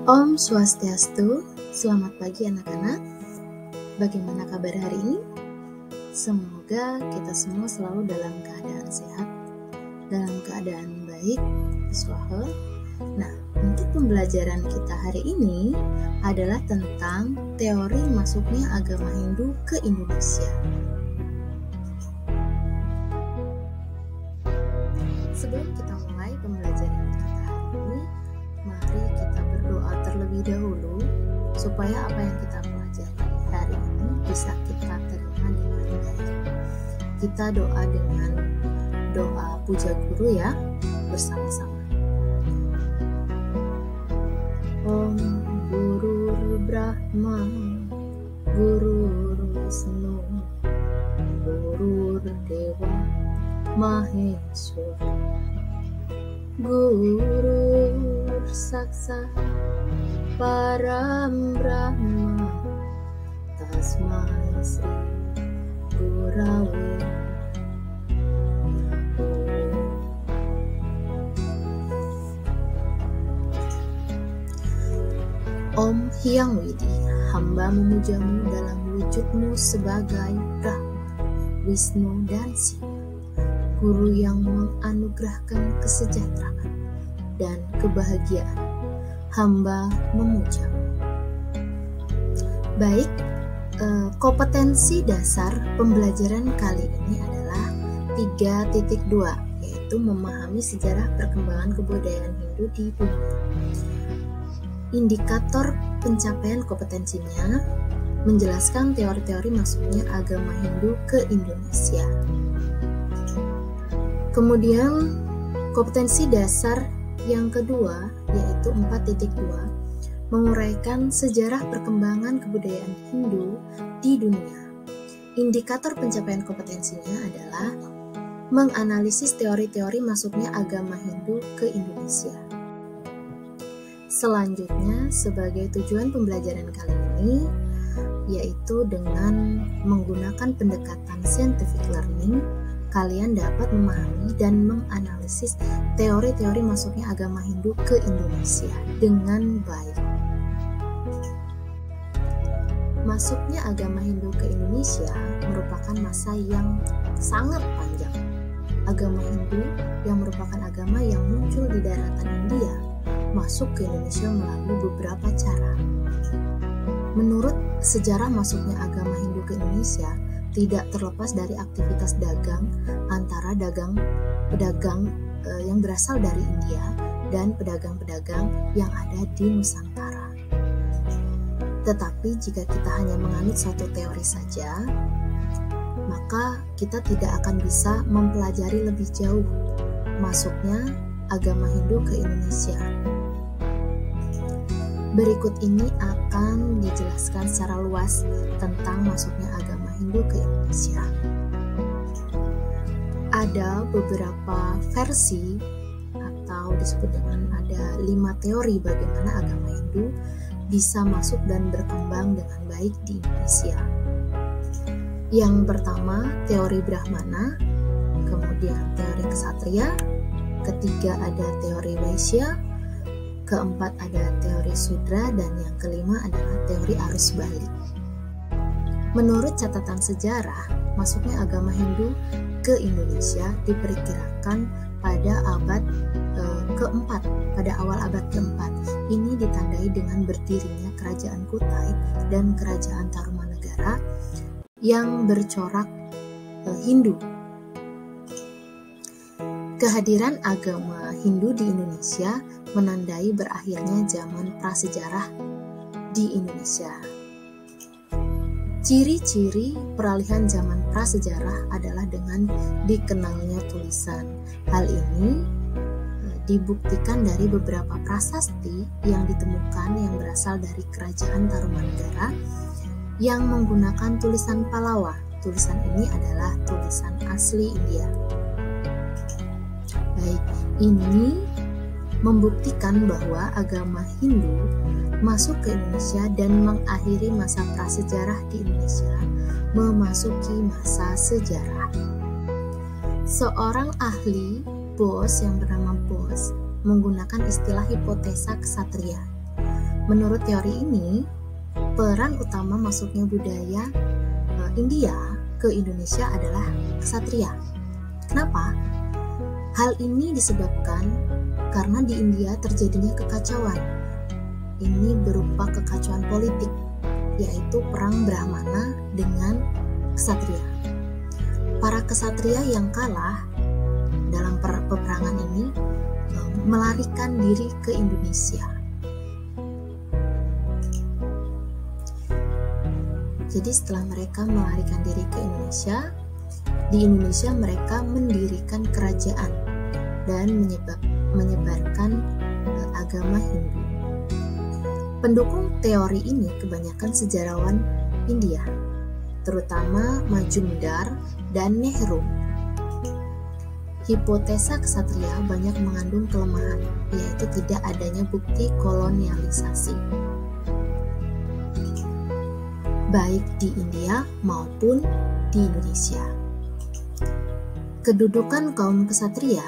Om Swastiastu, selamat pagi anak-anak. Bagaimana kabar hari ini? Semoga kita semua selalu dalam keadaan sehat, dalam keadaan baik, swaha. Nah, untuk pembelajaran kita hari ini adalah tentang teori masuknya agama Hindu ke Indonesia. Sebelum kita mulai pembelajaran kita hari ini, mari kita berdoa terlebih dahulu supaya apa yang kita pelajari hari ini bisa kita terima dengan baik. Kita doa dengan doa puja guru ya, bersama-sama. Om Guru Brahma, Guru Wisnu, Guru Dewa Maheswara, Guru Saksa Param Brahma, Tasmai Sri Gurave Om Hyang Widi, hamba memujamu dalam wujudmu sebagai Brahma, Wisnu dan Siwa, guru yang menganugerahkan kesejahteraan dan kebahagiaan. Hamba memujamu. Baik, kompetensi dasar pembelajaran kali ini adalah 3.2, yaitu memahami sejarah perkembangan kebudayaan Hindu di dunia. Indikator pencapaian kompetensinya menjelaskan teori-teori masuknya agama Hindu ke Indonesia. Kemudian kompetensi dasar yang kedua yaitu 4.2 menguraikan sejarah perkembangan kebudayaan Hindu di dunia. Indikator pencapaian kompetensinya adalah menganalisis teori-teori masuknya agama Hindu ke Indonesia. Selanjutnya, sebagai tujuan pembelajaran kali ini, yaitu dengan menggunakan pendekatan scientific learning, kalian dapat memahami dan menganalisis teori-teori masuknya agama Hindu ke Indonesia dengan baik. Masuknya agama Hindu ke Indonesia merupakan masa yang sangat panjang. Agama Hindu yang merupakan agama yang muncul di daratan India masuk ke Indonesia melalui beberapa cara. Menurut sejarah masuknya agama Hindu ke Indonesia, tidak terlepas dari aktivitas dagang antara pedagang yang berasal dari India dan pedagang-pedagang yang ada di Nusantara. Tetapi jika kita hanya menganut satu teori saja, maka kita tidak akan bisa mempelajari lebih jauh masuknya agama Hindu ke Indonesia. Berikut ini akan dijelaskan secara luas tentang masuknya agama Hindu ke Indonesia. Ada beberapa versi atau disebut dengan ada 5 teori bagaimana agama Hindu bisa masuk dan berkembang dengan baik di Indonesia. Yang pertama, teori Brahmana, kemudian teori Ksatria, ketiga ada teori Vaishya, keempat ada teori Sudra, dan yang kelima adalah teori arus balik. Menurut catatan sejarah, masuknya agama Hindu ke Indonesia diperkirakan pada abad keempat, pada awal abad keempat. Ini ditandai dengan berdirinya kerajaan Kutai dan kerajaan Tarumanegara yang bercorak Hindu. Kehadiran agama Hindu di Indonesia menandai berakhirnya zaman prasejarah di Indonesia. Ciri-ciri peralihan zaman prasejarah adalah dengan dikenalnya tulisan. Hal ini dibuktikan dari beberapa prasasti yang ditemukan yang berasal dari kerajaan Tarumanegara yang menggunakan tulisan Palawa. Tulisan ini adalah tulisan asli India. Baik, ini membuktikan bahwa agama Hindu masuk ke Indonesia dan mengakhiri masa prasejarah di Indonesia, memasuki masa sejarah. Seorang ahli Bose yang bernama Bose menggunakan istilah hipotesa ksatria. Menurut teori ini, peran utama masuknya budaya India ke Indonesia adalah ksatria. Kenapa? Hal ini disebabkan karena di India terjadinya kekacauan. Ini berupa kekacauan politik, yaitu perang Brahmana dengan ksatria. Para ksatria yang kalah dalam peperangan ini melarikan diri ke Indonesia. Jadi setelah mereka melarikan diri ke Indonesia, di Indonesia mereka mendirikan kerajaan dan menyebarkan agama Hindu. Pendukung teori ini kebanyakan sejarawan India, terutama Majumdar dan Nehru. Hipotesa ksatria banyak mengandung kelemahan, yaitu tidak adanya bukti kolonialisasi, baik di India maupun di Indonesia. Kedudukan kaum ksatria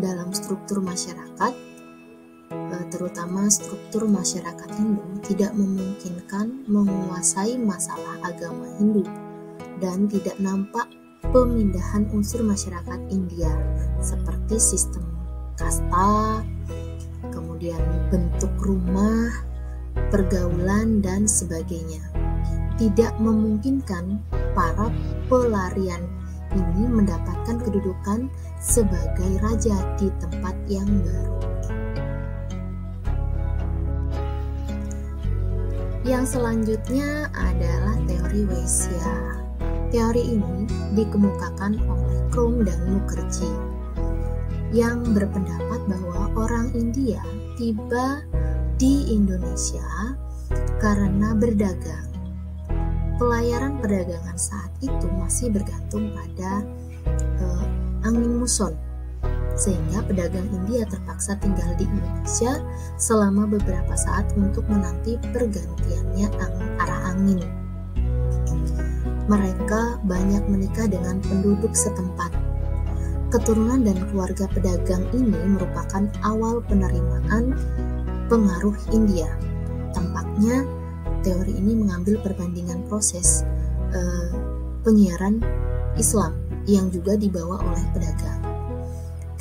dalam struktur masyarakat, terutama struktur masyarakat Hindu, tidak memungkinkan menguasai masalah agama Hindu dan tidak nampak pemindahan unsur masyarakat India seperti sistem kasta, kemudian bentuk rumah, pergaulan, dan sebagainya. Tidak memungkinkan para pelarian ini mendapatkan kedudukan sebagai raja di tempat yang baru. Yang selanjutnya adalah teori Waisya. Teori ini dikemukakan oleh Krom dan Mukherjee yang berpendapat bahwa orang India tiba di Indonesia karena berdagang. Pelayaran perdagangan saat itu masih bergantung pada angin muson, sehingga pedagang India terpaksa tinggal di Indonesia selama beberapa saat untuk menanti pergantiannya arah angin. Mereka banyak menikah dengan penduduk setempat. Keturunan dan keluarga pedagang ini merupakan awal penerimaan pengaruh India. Tampaknya teori ini mengambil perbandingan proses penyiaran Islam yang juga dibawa oleh pedagang.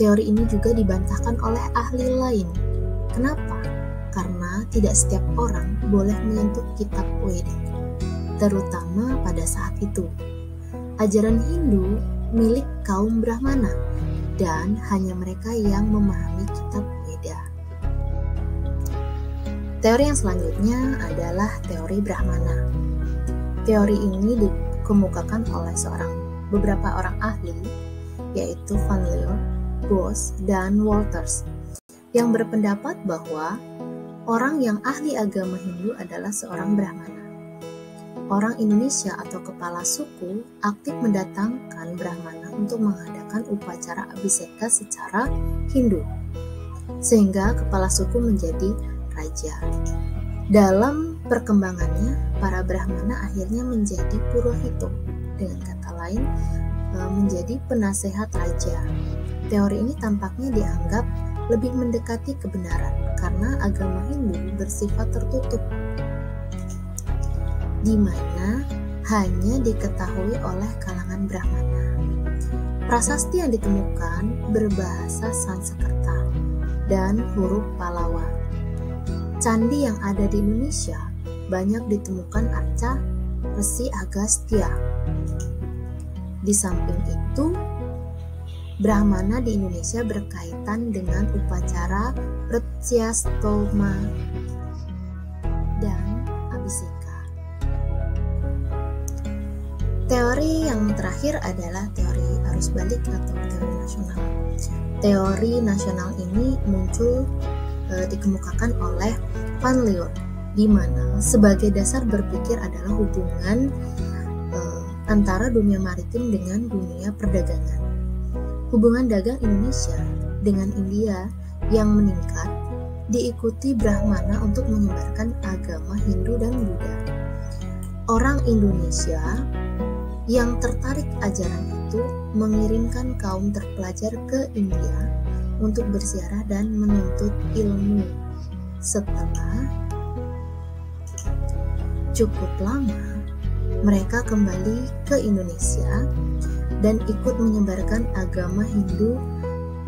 Teori ini juga dibantahkan oleh ahli lain. Kenapa? Karena tidak setiap orang boleh menyentuh kitab Weda, terutama pada saat itu. Ajaran Hindu milik kaum Brahmana dan hanya mereka yang memahami kitab Weda. Teori yang selanjutnya adalah teori Brahmana. Teori ini dikemukakan oleh beberapa orang ahli, yaitu Van Leeuwen, Bose, dan Walters, yang berpendapat bahwa orang yang ahli agama Hindu adalah seorang Brahmana. Orang Indonesia atau kepala suku aktif mendatangkan Brahmana untuk mengadakan upacara Abhiseka secara Hindu, sehingga kepala suku menjadi raja. Dalam perkembangannya, para Brahmana akhirnya menjadi Purohito, dengan kata lain menjadi penasehat raja. Teori ini tampaknya dianggap lebih mendekati kebenaran karena agama Hindu bersifat tertutup, di mana hanya diketahui oleh kalangan Brahmana. Prasasti yang ditemukan berbahasa Sanskerta dan huruf Pallawa. Candi yang ada di Indonesia banyak ditemukan arca Resi Agastya. Di samping itu, Brahmana di Indonesia berkaitan dengan upacara Pratyastoma dan Abhiseka. Teori yang terakhir adalah teori arus balik atau teori nasional. Teori nasional ini muncul dikemukakan oleh Van Leeuwen, di mana sebagai dasar berpikir adalah hubungan antara dunia maritim dengan dunia perdagangan. Hubungan dagang Indonesia dengan India yang meningkat diikuti Brahmana untuk menyebarkan agama Hindu dan Buddha. Orang Indonesia yang tertarik ajaran itu mengirimkan kaum terpelajar ke India untuk berziarah dan menuntut ilmu. Setelah cukup lama, mereka kembali ke Indonesia dan ikut menyebarkan agama Hindu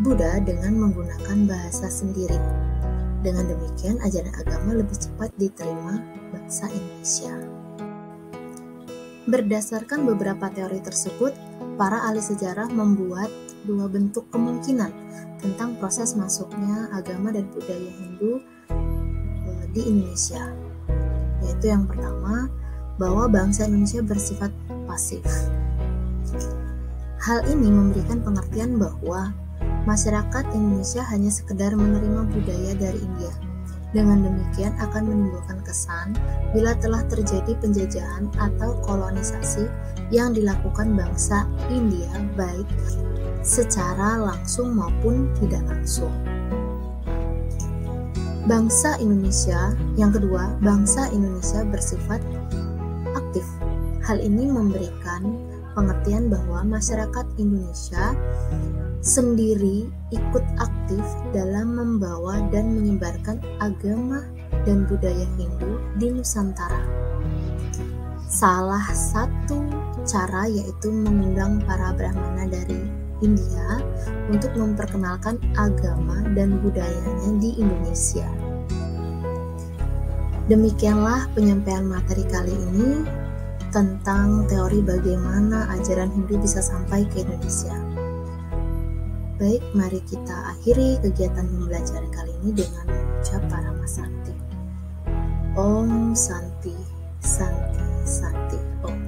Buddha dengan menggunakan bahasa sendiri. Dengan demikian, ajaran agama lebih cepat diterima bangsa Indonesia. Berdasarkan beberapa teori tersebut, para ahli sejarah membuat dua bentuk kemungkinan tentang proses masuknya agama dan budaya Hindu di Indonesia. Yaitu yang pertama, bahwa bangsa Indonesia bersifat pasif. Hal ini memberikan pengertian bahwa masyarakat Indonesia hanya sekedar menerima budaya dari India. Dengan demikian akan menimbulkan kesan bila telah terjadi penjajahan atau kolonisasi yang dilakukan bangsa India baik secara langsung maupun tidak langsung. Bangsa Indonesia, yang kedua, bangsa Indonesia bersifat aktif. Hal ini memberikan pengertian bahwa masyarakat Indonesia sendiri ikut aktif dalam membawa dan menyebarkan agama dan budaya Hindu di Nusantara. Salah satu cara yaitu mengundang para Brahmana dari India untuk memperkenalkan agama dan budayanya di Indonesia. Demikianlah penyampaian materi kali ini tentang teori bagaimana ajaran Hindu bisa sampai ke Indonesia. Baik, mari kita akhiri kegiatan pembelajaran kali ini dengan mengucap Parama Santi. Om Santi, Santi, Santi, Om.